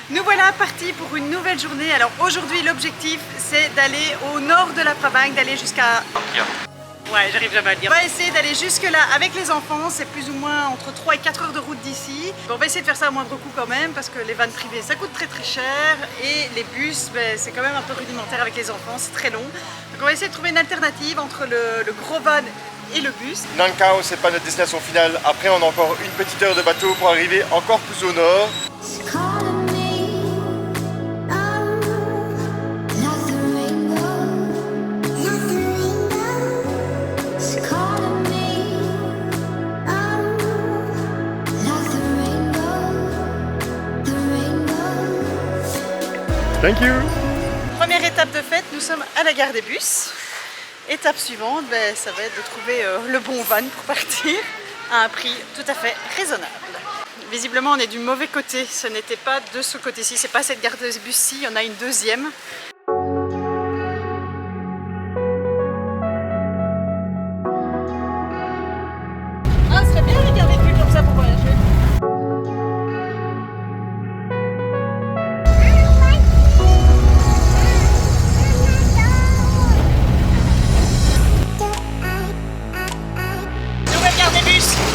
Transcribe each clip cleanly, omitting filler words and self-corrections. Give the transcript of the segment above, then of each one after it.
Nous voilà partis pour une nouvelle journée. Alors aujourd'hui l'objectif c'est d'aller au nord de la Prabang, d'aller jusqu'à... Ouais, j'arrive jamais à le dire. On va essayer d'aller jusque là avec les enfants, c'est plus ou moins entre 3 et 4 heures de route d'ici. On va essayer de faire ça à moindre coût quand même parce que les vannes privées ça coûte très cher et les bus c'est quand même un peu rudimentaire avec les enfants, c'est très long. Donc on va essayer de trouver une alternative entre le gros van et le bus. Nang Khao c'est pas notre destination finale, après on a encore une petite heure de bateau pour arriver encore plus au nord. Thank you. Première étape de fête, nous sommes à la gare des bus. Étape suivante, ça va être de trouver le bon van pour partir à un prix tout à fait raisonnable. Visiblement on est du mauvais côté, ce n'était pas de ce côté-ci, c'est pas cette gare de bus-ci, il y en a une deuxième. Ah, ce serait bien les garder plus comme ça pour voyager.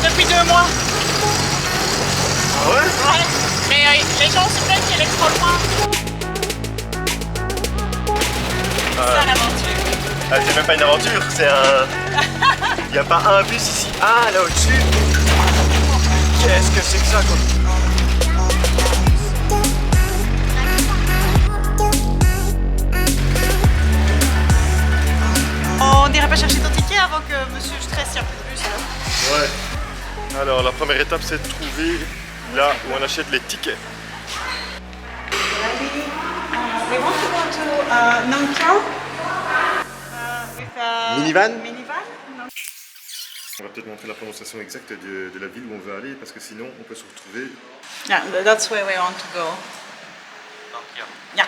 Depuis 2 mois. Ah ouais? Ouais. Mais les gens se plaignent qu'elle est trop loin. C'est ça l'aventure. Ah, c'est même pas une aventure, c'est un... Il n'y a pas un bus ici. Ah, là au-dessus. Qu'est-ce que c'est que ça quoi? On n'irait pas chercher ton ticket avant que monsieur stresse un peu plus. Ouais. Alors la première étape c'est de trouver là où on achète les tickets. We want to go to Nang Khao with a Minivan? minivan? On va peut-être montrer la prononciation exacte de la ville où on veut aller parce que sinon on peut se retrouver. Yeah, that's where we want to go. Yeah.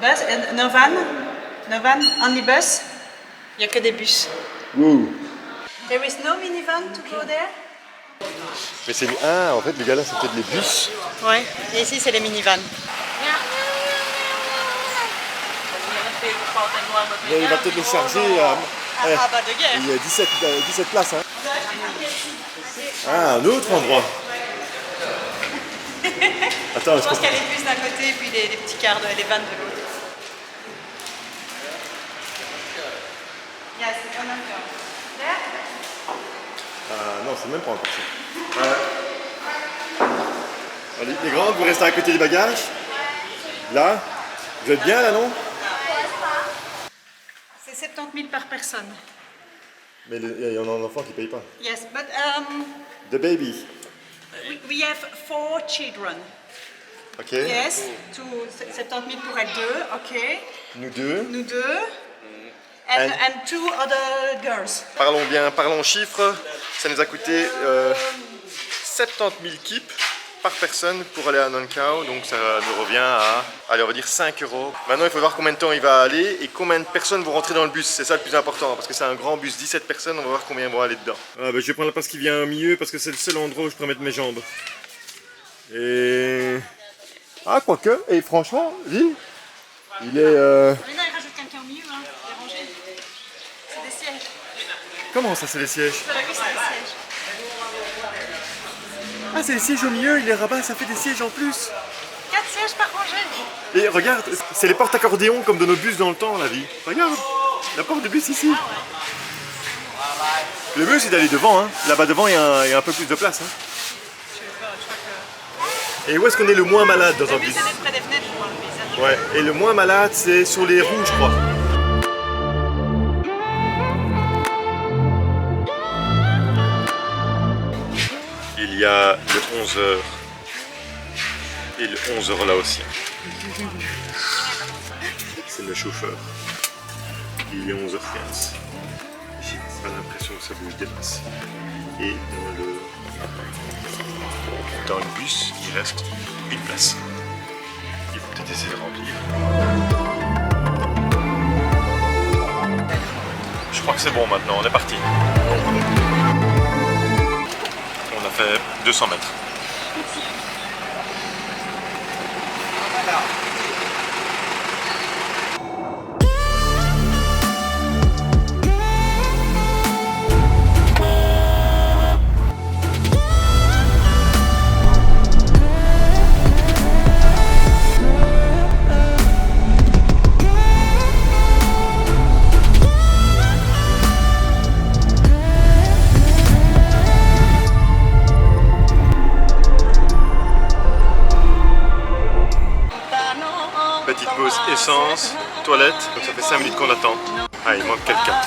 Bus, no van? No van, only bus? Il n'y a que des bus. Wow. There is no minivan to go there? Mais c'est... Ah, en fait les gars là c'est peut-être les bus. Ouais, et ici c'est les minivans. Mais il va peut-être les charger Ah bah de guerre. il y a 17 places hein. Ah, un autre endroit. Attends, Je pense qu'il y a les bus d'un côté et puis les petits cars, les vannes de l'autre. Yes, on a there. Non, c'est même pas encore ça. Allez, les grands, vous restez à côté des bagages. Là, vous êtes bien là, non? C'est 70 000 par personne. Mais il y en a un enfant qui paye pas. Yes, but The baby. we have 4 children. Ok. Yes, 70 000 pour être 2, ok. Nous deux. Nous deux. And 2 other girls. Parlons bien, parlons chiffres. Ça nous a coûté 70 000 kips par personne pour aller à Nang Khao. Donc ça nous revient à, allez, on va dire 5 €. Maintenant, il faut voir combien de temps il va aller et combien de personnes vont rentrer dans le bus. C'est ça le plus important parce que c'est un grand bus, 17 personnes. On va voir combien vont aller dedans. Ah, je vais prendre la place qui vient au milieu parce que c'est le seul endroit où je pourrais mettre mes jambes. Et... Ah, quoique. Et franchement, dis, il est... Mais non, il rajoute quelqu'un au milieu, hein. Il est rangé. C'est des sièges. Comment ça, c'est les sièges? Oui, c'est des sièges. Ah, c'est les sièges au milieu, il les rabat, ça fait des sièges en plus. 4 sièges par rangée. Et regarde, c'est les portes accordéons comme de nos bus dans le temps, la vie. Regarde, la porte du bus ici. Le bus, il est allé devant, hein. Là-bas devant, il y a un peu plus de place. Hein. Et où est-ce qu'on est le moins malade dans un bus? C'est près des fenêtres pour voir le paysage. Ouais, et le moins malade, c'est sur les roues, je crois. Il y a le 11h et le 11h là aussi. C'est le chauffeur. Il est 11h15. J'ai pas l'impression que ça bouge des masses. Et dans le bus, il reste une place. Il faut peut-être essayer de remplir. Je crois que c'est bon maintenant, on est parti. On a fait 200 mètres. essence, toilette, donc ça fait 5 minutes qu'on attend. Ah, il manque quelqu'un.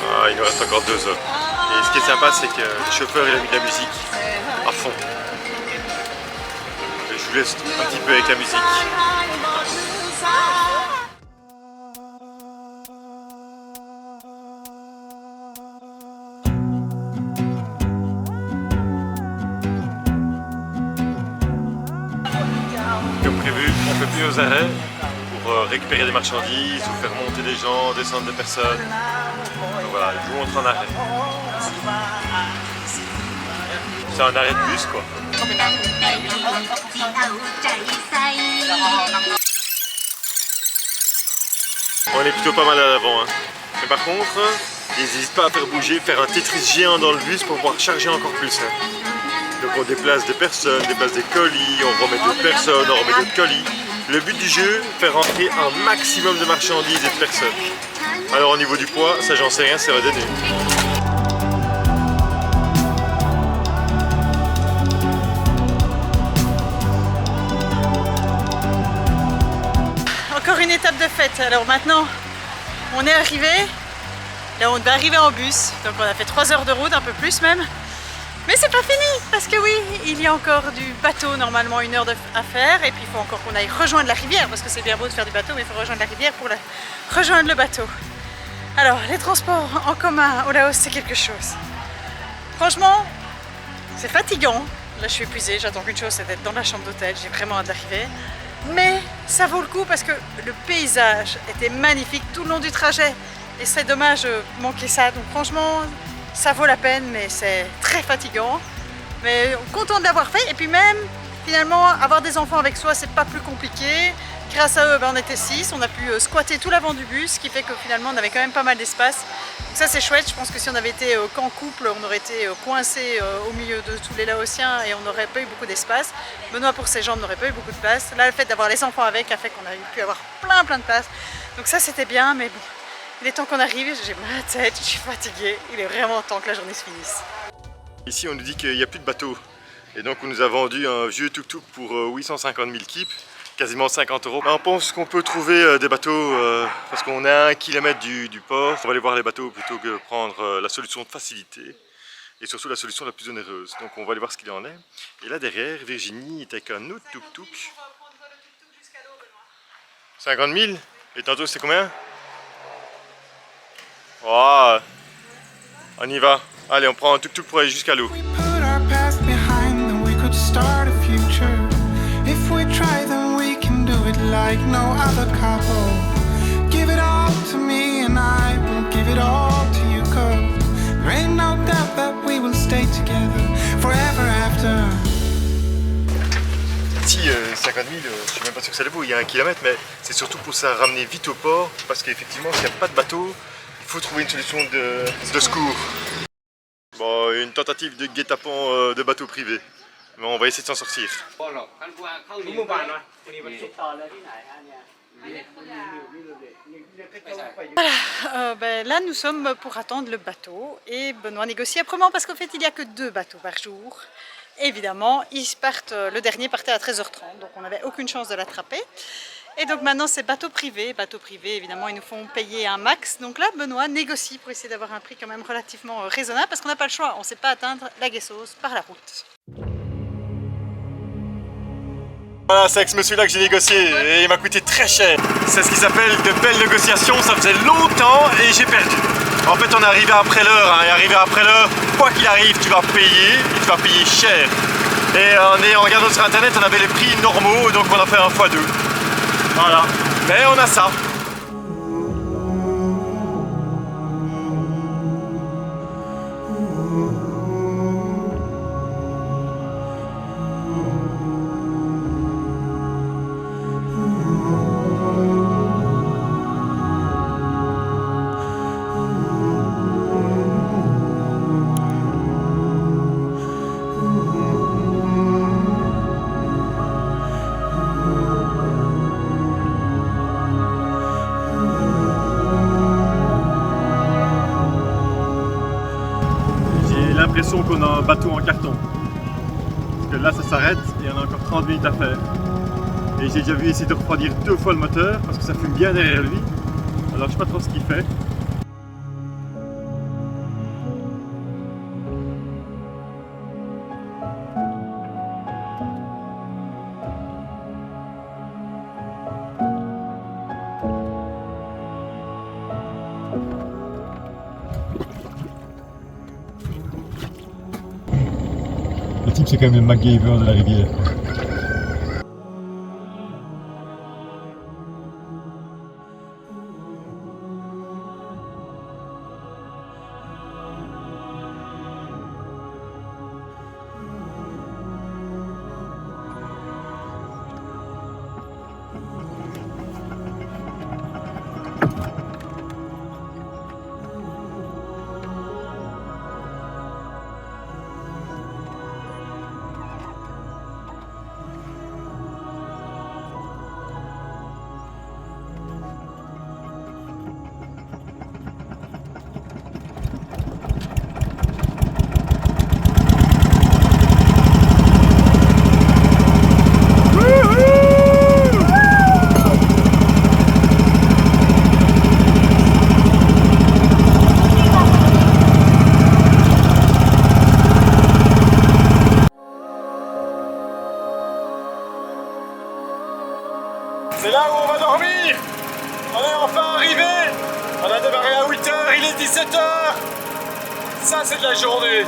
Ah, il nous reste encore 2 heures. Et ce qui est sympa, c'est que le chauffeur il a mis de la musique à fond. Et je vous laisse un petit peu avec la musique. Comme prévu, on fait plus nos arrêts pour récupérer des marchandises ou faire monter des gens, descendre des personnes. Donc voilà, je vous montre un arrêt. C'est un arrêt de bus quoi. On est plutôt pas mal à l'avant. Hein. Mais par contre, n'hésite pas à faire bouger, faire un Tetris géant dans le bus pour pouvoir charger encore plus. Hein. Donc on déplace des personnes, déplace des colis, on remet d'autres personnes, on remet d'autres colis. Le but du jeu, faire rentrer un maximum de marchandises et de personnes. Alors au niveau du poids, ça j'en sais rien, c'est redonné. Encore une étape de fête. Alors maintenant, on est arrivé. Là, on va arriver en bus. Donc on a fait 3 heures de route, un peu plus même. Mais c'est pas fini, parce que oui, il y a encore du bateau, normalement 1 heure à faire, et puis il faut encore qu'on aille rejoindre la rivière, parce que c'est bien beau de faire du bateau, mais il faut rejoindre la rivière pour rejoindre le bateau. Alors, les transports en commun au Laos, c'est quelque chose. Franchement, c'est fatigant. Là, je suis épuisée, j'attends qu'une chose, c'est d'être dans la chambre d'hôtel, j'ai vraiment hâte d'arriver. Mais ça vaut le coup, parce que le paysage était magnifique tout le long du trajet, et c'est dommage de manquer ça, donc franchement, ça vaut la peine, mais c'est très fatigant. Mais content de l'avoir fait. Et puis même, finalement, avoir des enfants avec soi, c'est pas plus compliqué. Grâce à eux, on était 6. On a pu squatter tout l'avant du bus, ce qui fait que finalement, on avait quand même pas mal d'espace. Donc ça, c'est chouette. Je pense que si on avait été qu'en couple, on aurait été coincé au milieu de tous les Laotiens et on n'aurait pas eu beaucoup d'espace. Benoît, pour ses jambes, n'aurait pas eu beaucoup de place. Là, le fait d'avoir les enfants avec a fait qu'on a pu avoir plein de place. Donc ça, c'était bien, mais bon. Il est temps qu'on arrive, j'ai mal à la tête, je suis fatiguée, il est vraiment temps que la journée se finisse. Ici on nous dit qu'il n'y a plus de bateau. Et donc on nous a vendu un vieux tuk-tuk pour 850 000 kips, quasiment 50 €. On pense qu'on peut trouver des bateaux parce qu'on est à 1 km du port. On va aller voir les bateaux plutôt que prendre la solution de facilité. Et surtout la solution la plus onéreuse. Donc on va aller voir ce qu'il en est. Et là derrière, Virginie est avec un autre tuk-tuk. 50 000. Et tantôt c'est combien? Oh, on y va. Allez, on prend un tuk-tuk pour aller jusqu'à l'eau. Ici, 50 000, je suis même pas sûr que ça le vaut. Il y a 1 km, mais c'est surtout pour ça ramener vite au port, parce qu'effectivement, s'il n'y a pas de bateau, il faut trouver une solution de secours. Bon, une tentative de guet-apens de bateau privé. Mais on va essayer de s'en sortir. Voilà, là nous sommes pour attendre le bateau et Benoît négocie âprement parce qu'en fait il n'y a que 2 bateaux par jour. Évidemment, le dernier partait à 13h30, donc on n'avait aucune chance de l'attraper. Et donc maintenant c'est bateau privé, évidemment ils nous font payer un max. Donc là Benoît négocie pour essayer d'avoir un prix quand même relativement raisonnable parce qu'on n'a pas le choix, on ne sait pas atteindre la Guessos par la route. Voilà, c'est avec ce monsieur-là que j'ai négocié et il m'a coûté très cher. C'est ce qui s'appelle de belles négociations, ça faisait longtemps et j'ai perdu. En fait on est arrivé après l'heure, hein, et arrivé après l'heure, quoi qu'il arrive tu vas payer et tu vas payer cher. Et en regardant sur internet on avait les prix normaux donc on a fait un x2. Voilà, mais on a ça. L'impression qu'on a un bateau en carton. Parce que là ça s'arrête et on a encore 30 minutes à faire. Et j'ai déjà vu essayer de refroidir 2 fois le moteur parce que ça fume bien derrière lui. Alors je sais pas trop ce qu'il fait. Le type c'est quand même le MacGyver de la rivière. C'est là où on va dormir. On est enfin arrivé. On a démarré à 8 h, il est 17 h. Ça c'est de la journée.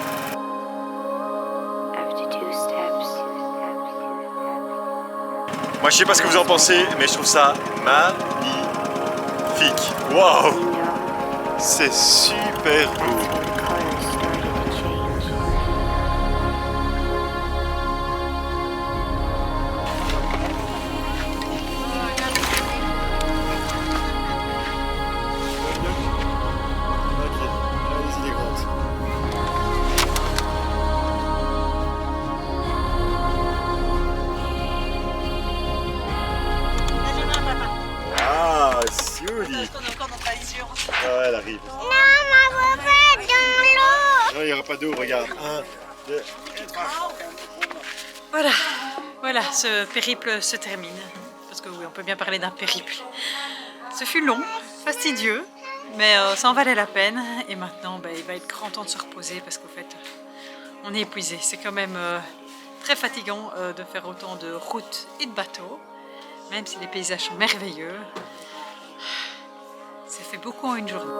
Moi je sais pas ce que vous en pensez, mais je trouve ça magnifique. Waouh, c'est super beau. Ah, elle arrive. Non, ma bobette dans l'eau. Non, il n'y aura pas d'eau, regarde. 1, 2, 3. Voilà, voilà, ce périple se termine. Parce que oui, on peut bien parler d'un périple. Ce fut long, fastidieux, mais ça en valait la peine. Et maintenant, il va être grand temps de se reposer parce qu'au fait, on est épuisé. C'est quand même très fatigant de faire autant de routes et de bateaux, même si les paysages sont merveilleux. Ça fait beaucoup en une journée.